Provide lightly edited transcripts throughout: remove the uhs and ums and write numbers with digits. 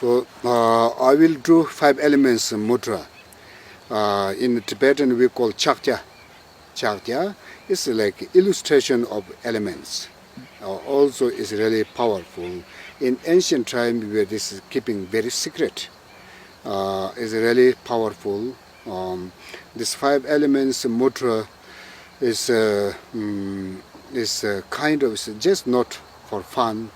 So I will do 5 elements mudra. In Tibetan we call Chakya. Chakya is like illustration of elements. Also is really powerful. In ancient time where this is keeping very secret, is really powerful. This 5 elements mudra is kind of just not for fun.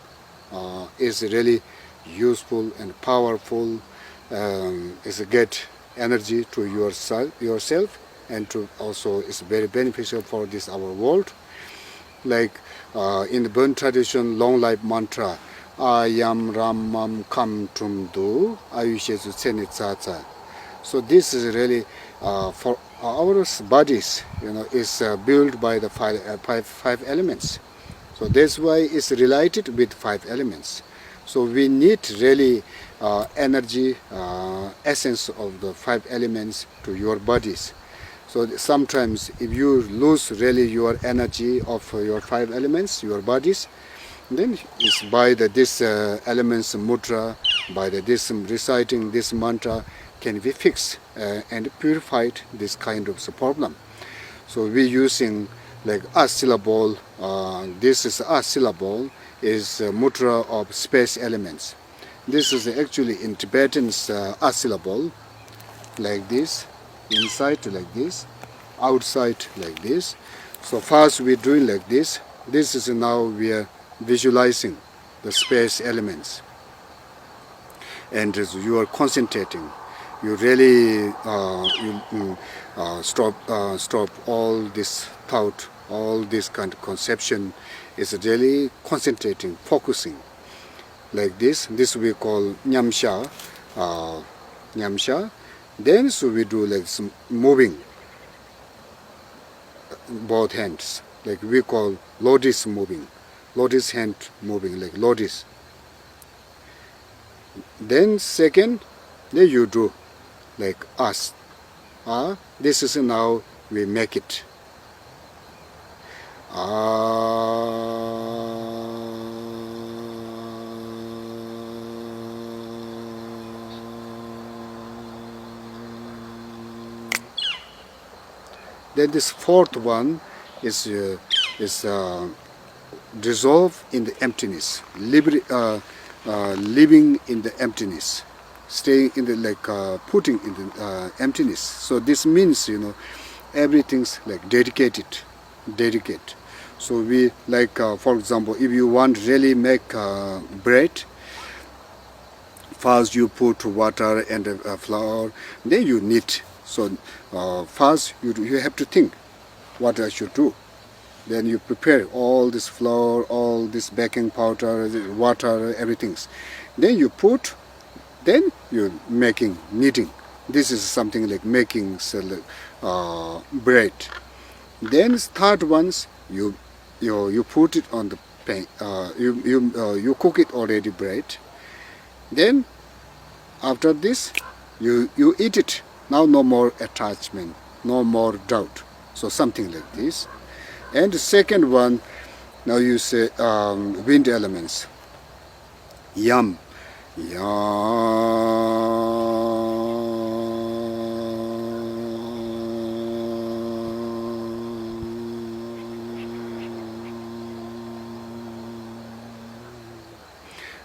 Is really useful and powerful. Is get energy to yourself, and to also is very beneficial for this our world. Like in the Burn tradition, long life mantra, Ayam Ramam Kam Tumdu Ayushezu Tsenitsacha. So this is really for our bodies, is built by the five elements. So that's why it's related with 5 elements. So we need really energy, essence of the 5 elements to your bodies. So sometimes if you lose really your energy of your 5 elements, your bodies, then it's by this elements mudra, by this reciting this mantra can be fixed and purified this kind of problem. So we're using like a syllable. This is a syllable is mudra of space elements. This is actually in Tibetan a syllable like this, inside like this, outside like this. So first we're doing like this. This is now we are visualizing the space elements, and as you are concentrating, you really stop all this thought, all this kind of conception. Is really concentrating, focusing like this. This we call nyamsha. Nyamsha. Then so we do like some moving both hands, like we call lotus moving, lotus hand moving, like lotus. Then second, then you do like us. This is now we make it. Then this fourth one is dissolve in the emptiness, living in the emptiness, staying in the putting in the emptiness. So this means everything's like dedicate. So we like for example, if you want really make bread, first you put water and flour, then you knead. So first you have to think what I should do. Then you prepare all this flour, all this baking powder, water, everything. Then you put, then you're making, kneading. This is something like making bread. Then third ones you put it on the pan. You cook it already bread. Then after this you eat it. Now no more attachment, no more doubt. So something like this. And the second one, now you say wind elements. Yam.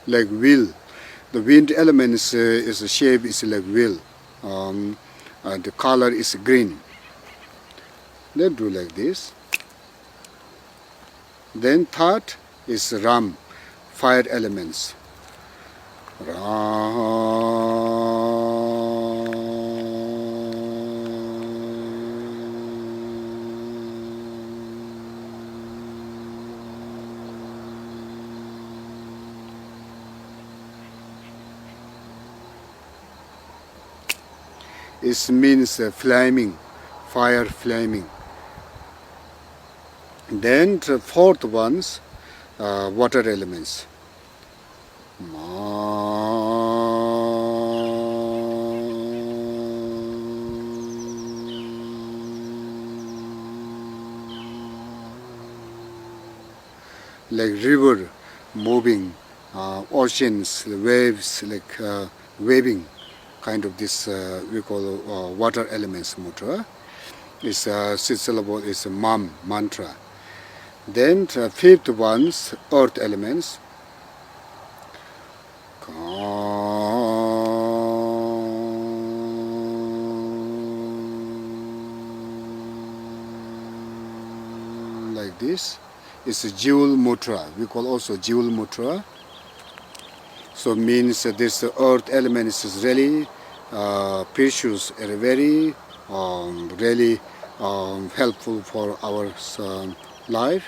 Like wheel. The wind elements is the shape is like wheel. The color is green. Then do like this. Then third is Ram, fire elements. It means flaming, fire flaming. Then the fourth ones, water elements. Like river moving, oceans, the waves, like waving, kind of this we call water elements mantra. Is six syllable is mam mantra. Then fifth one's earth elements. Like this. It's a jewel mutra. We call also jewel mutra. So means this earth element is really precious and very really helpful for our life.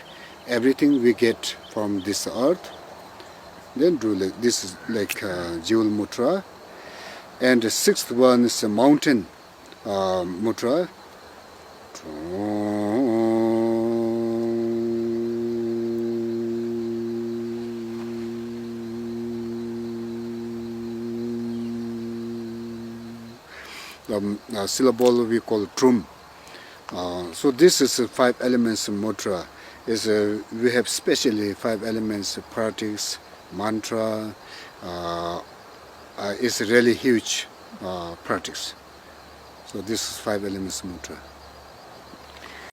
Everything we get from this earth. Then do like this is like jewel mutra. And the sixth one is a mountain mutra. Syllable we call trum. So this is a 5 elements mantra. We have specially 5 elements practice mantra. It's really huge practice. So this is 5 elements mantra.